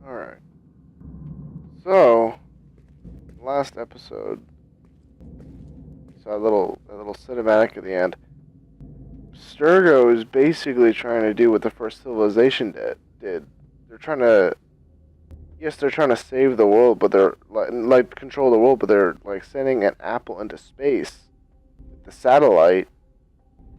Alright. So, last episode, saw a little cinematic at the end. Sturgo is basically trying to do what the first civilization did. They're trying to, yes, they're trying to save the world, but they're like control the world, but they're like sending an apple into space, with the satellite,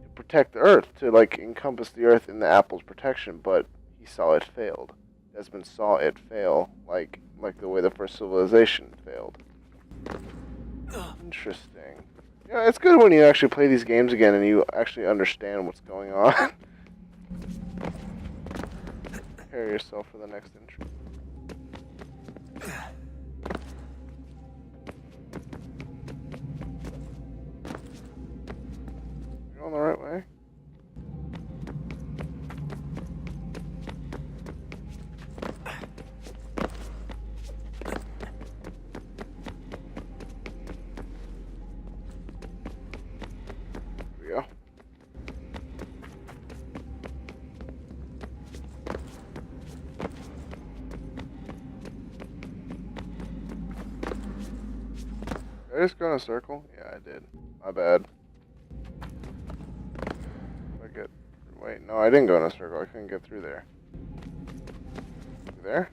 to protect the Earth, to like encompass the Earth in the apple's protection. But he saw it failed. Desmond saw it fail, like the way the first civilization failed. Interesting. Yeah, it's good when you actually play these games again and you actually understand what's going on. Prepare yourself for the next intro. You're going the right way? Here we go. Did I just go in a circle? Yeah, I did. My bad. Wait, no, I didn't go in a circle. I couldn't get through there. You there?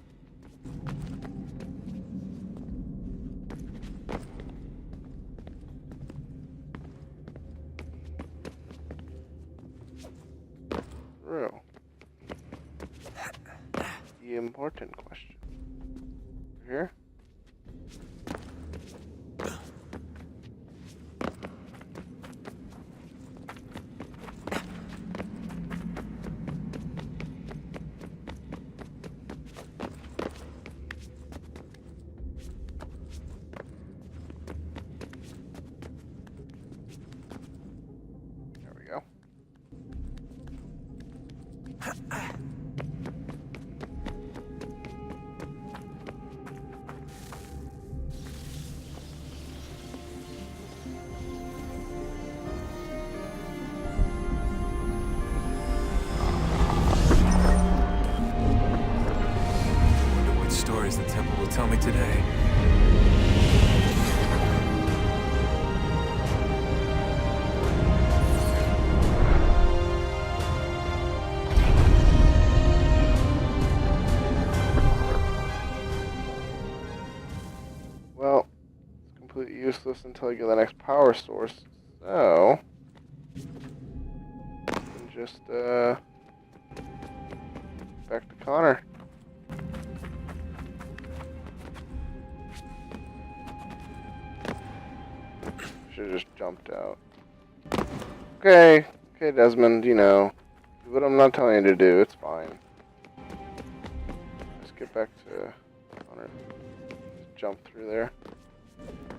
Through. The important question. Here? There we go. Wonder what stories the temple will tell me today. Well, it's completely useless until I get the next power source. So, I can just back to Connor. Should have just jumped out. Okay, Desmond. You know, do what I'm not telling you to do. It's fine. Let's get back to Connor. Just jump through there.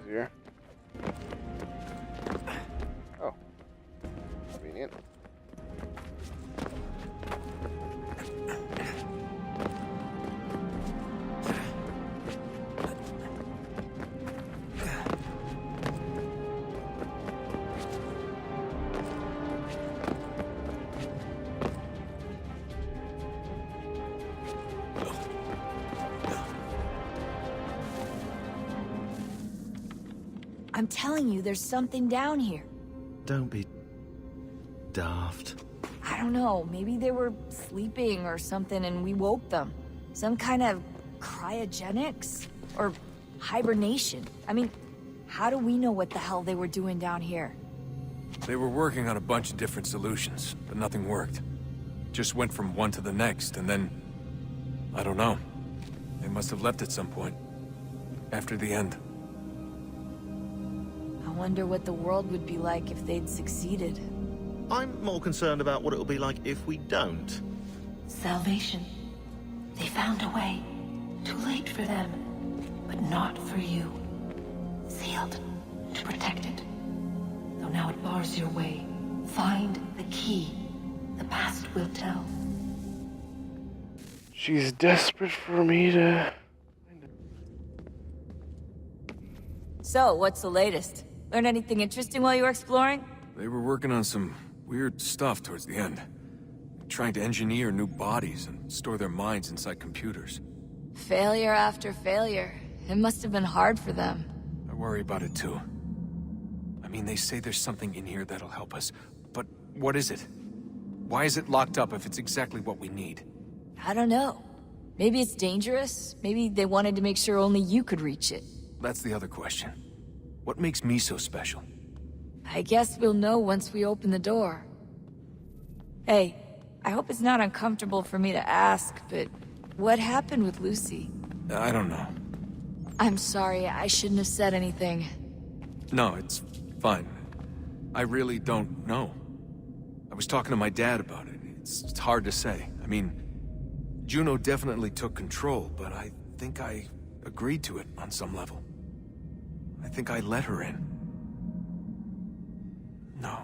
Easier. Oh, convenient. I'm telling you, there's something down here. Don't be daft. I don't know, maybe they were sleeping or something and we woke them. Some kind of cryogenics? Or hibernation? I mean, how do we know what the hell they were doing down here? They were working on a bunch of different solutions, but nothing worked. Just went from one to the next, and then... I don't know. They must have left at some point. After the end. I wonder what the world would be like if they'd succeeded. I'm more concerned about what it'll be like if we don't. Salvation. They found a way. Too late for them, but not for you. Sealed to protect it. Though now it bars your way. Find the key. The past will tell. She's desperate for me to... So, what's the latest? Learn anything interesting while you were exploring? They were working on some weird stuff towards the end. Trying to engineer new bodies and store their minds inside computers. Failure after failure. It must have been hard for them. I worry about it too. I mean, they say there's something in here that'll help us, but what is it? Why is it locked up if it's exactly what we need? I don't know. Maybe it's dangerous. Maybe they wanted to make sure only you could reach it. That's the other question. What makes me so special? I guess we'll know once we open the door. Hey, I hope it's not uncomfortable for me to ask, but what happened with Lucy? I don't know. I'm sorry, I shouldn't have said anything. No, it's fine. I really don't know. I was talking to my dad about it. It's hard to say. I mean, Juno definitely took control, but I think I agreed to it on some level. I think I let her in. No.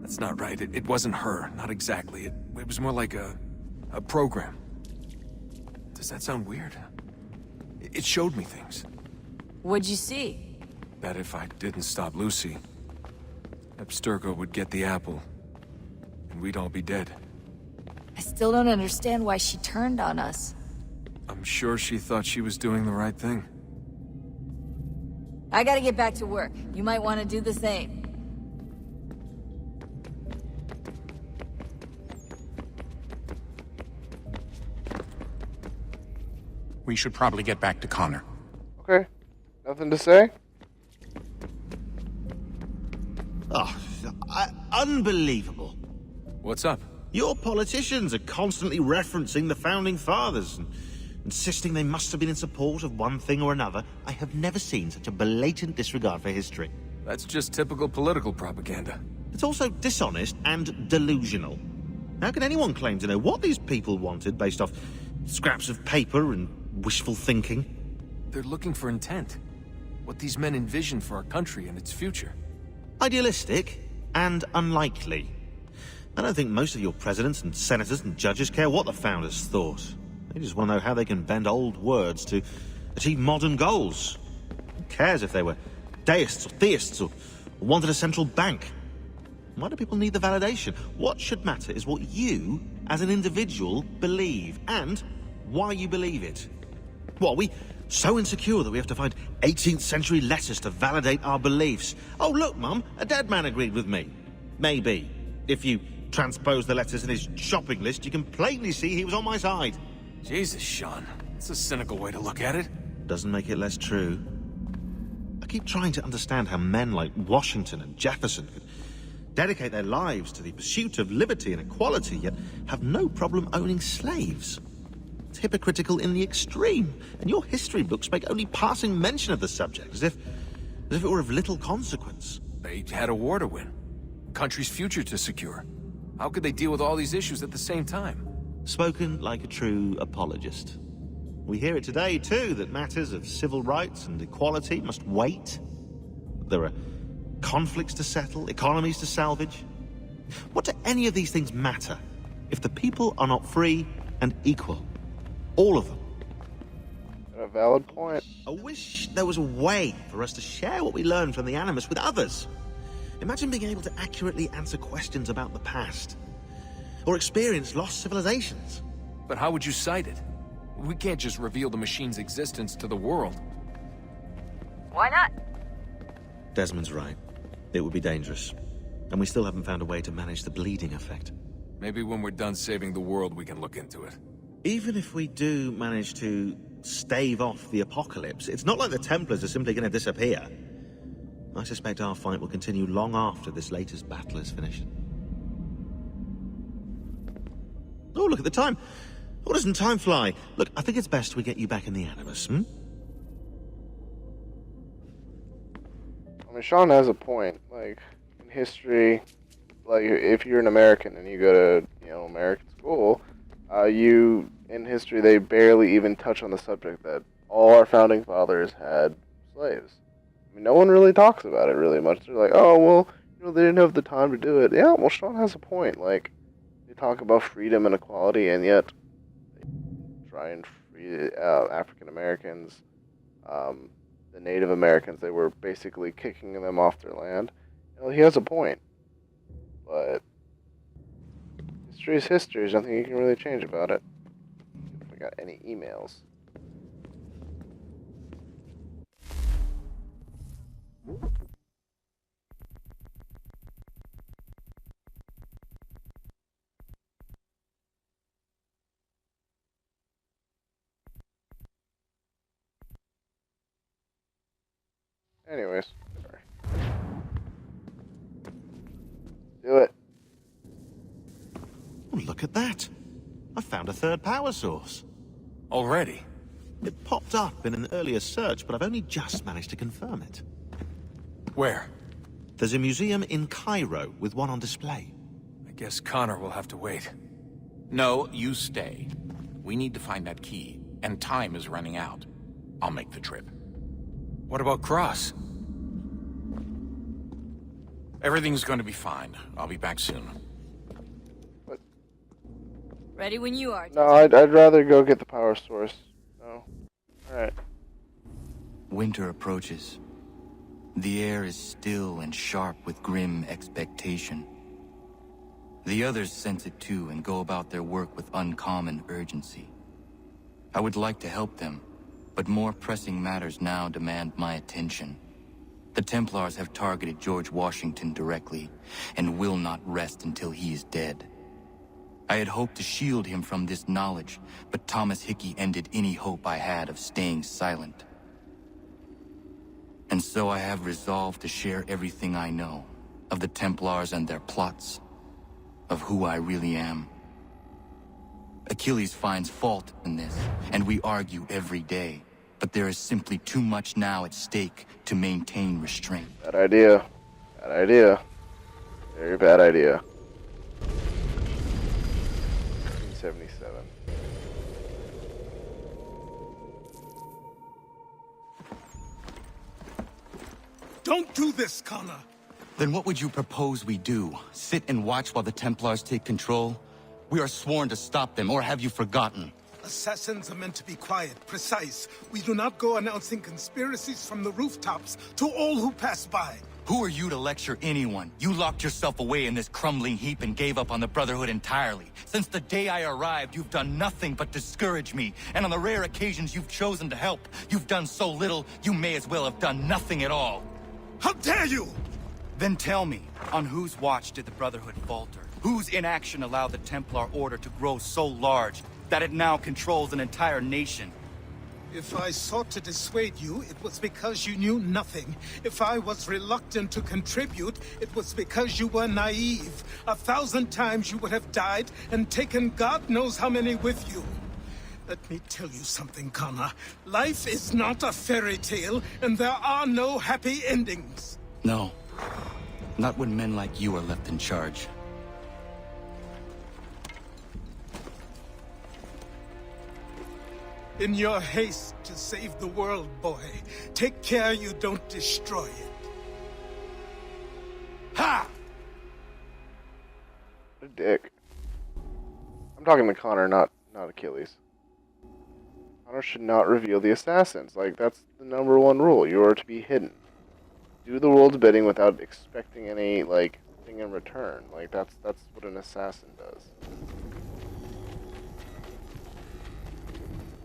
That's not right. It wasn't her. Not exactly. It was more like a program. Does that sound weird? It showed me things. What'd you see? That if I didn't stop Lucy, Abstergo would get the apple, and we'd all be dead. I still don't understand why she turned on us. I'm sure she thought she was doing the right thing. I gotta get back to work. You might want to do the same. We should probably get back to Connor. Okay. Nothing to say? Oh, unbelievable. What's up? Your politicians are constantly referencing the Founding Fathers and insisting they must have been in support of one thing or another. I have never seen such a blatant disregard for history. That's just typical political propaganda. It's also dishonest and delusional. How can anyone claim to know what these people wanted based off scraps of paper and wishful thinking? They're looking for intent. What these men envision for our country and its future. Idealistic and unlikely. I don't think most of your presidents and senators and judges care what the founders thought. They just want to know how they can bend old words to achieve modern goals. Who cares if they were deists or theists or wanted a central bank? Why do people need the validation? What should matter is what you, as an individual, believe, and why you believe it. What, are we so insecure that we have to find 18th century letters to validate our beliefs? Oh, look, Mum, a dead man agreed with me. Maybe. If you transpose the letters in his shopping list, you can plainly see he was on my side. Jesus, Sean. It's a cynical way to look at it. Doesn't make it less true. I keep trying to understand how men like Washington and Jefferson could dedicate their lives to the pursuit of liberty and equality, yet have no problem owning slaves. It's hypocritical in the extreme, and your history books make only passing mention of the subject, as if it were of little consequence. They had a war to win. Country's future to secure. How could they deal with all these issues at the same time? Spoken like a true apologist. We hear it today, too, that matters of civil rights and equality must wait. There are conflicts to settle, economies to salvage. What do any of these things matter if the people are not free and equal? All of them. A valid point. I wish there was a way for us to share what we learn from the Animus with others. Imagine being able to accurately answer questions about the past, or experience lost civilizations. But how would you cite it? We can't just reveal the machine's existence to the world. Why not? Desmond's right. It would be dangerous. And we still haven't found a way to manage the bleeding effect. Maybe when we're done saving the world, we can look into it. Even if we do manage to stave off the apocalypse, it's not like the Templars are simply going to disappear. I suspect our fight will continue long after this latest battle is finished. Oh, look at the time. Oh, doesn't time fly? Look, I think it's best we get you back in the Animus, I mean, Sean has a point. Like, in history, like, if you're an American and you go to, American school, in history, they barely even touch on the subject that all our founding fathers had slaves. I mean, no one really talks about it really much. They're like, oh, well, they didn't have the time to do it. Yeah, well, Sean has a point. Like, they talk about freedom and equality, and yet they try and free African Americans, the Native Americans. They were basically kicking them off their land. He has a point, but history is history. There's nothing you can really change about it. got any emails. Anyways, sorry. Do it. Oh, look at that. I found a third power source. Already? It popped up in an earlier search, but I've only just managed to confirm it. Where? There's a museum in Cairo with one on display. I guess Connor will have to wait. No, you stay. We need to find that key, and time is running out. I'll make the trip. What about Cross? Everything's going to be fine. I'll be back soon. Ready when you are. No, I'd rather go get the power source. No. Alright. Winter approaches. The air is still and sharp with grim expectation. The others sense it too and go about their work with uncommon urgency. I would like to help them, but more pressing matters now demand my attention. The Templars have targeted George Washington directly, and will not rest until he is dead. I had hoped to shield him from this knowledge, but Thomas Hickey ended any hope I had of staying silent. And so I have resolved to share everything I know, of the Templars and their plots, of who I really am. Achilles finds fault in this, and we argue every day. But there is simply too much now at stake to maintain restraint. Bad idea. Bad idea. Very bad idea. 1977. Don't do this, Connor! Then what would you propose we do? Sit and watch while the Templars take control? We are sworn to stop them, or have you forgotten? Assassins are meant to be quiet, precise. We do not go announcing conspiracies from the rooftops to all who pass by. Who are you to lecture anyone? You locked yourself away in this crumbling heap and gave up on the Brotherhood entirely. Since the day I arrived, you've done nothing but discourage me. And on the rare occasions you've chosen to help, you've done so little, you may as well have done nothing at all. How dare you! Then tell me, on whose watch did the Brotherhood falter? Whose inaction allowed the Templar Order to grow so large that it now controls an entire nation? If I sought to dissuade you, it was because you knew nothing. If I was reluctant to contribute, it was because you were naive. 1,000 times you would have died and taken God knows how many with you. Let me tell you something, Connor. Life is not a fairy tale, and there are no happy endings. No. Not when men like you are left in charge. In your haste to save the world, boy, take care you don't destroy it. Ha! What a dick. I'm talking to Connor, not Achilles. Connor should not reveal the assassins. Like, that's the #1 rule. You are to be hidden. Do the world's bidding without expecting any, like, thing in return. Like, that's what an assassin does.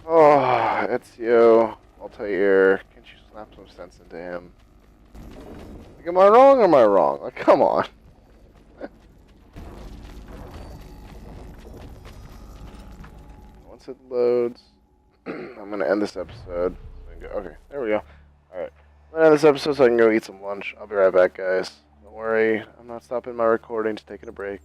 Oh, Ezio, Altair, can't you slap some sense into him? Like, am I wrong or am I wrong? Like, come on. Once it loads, I'm gonna end this episode. Okay, there we go. Alright, I'm gonna end this episode so I can go eat some lunch. I'll be right back, guys. Don't worry, I'm not stopping my recording, just taking a break.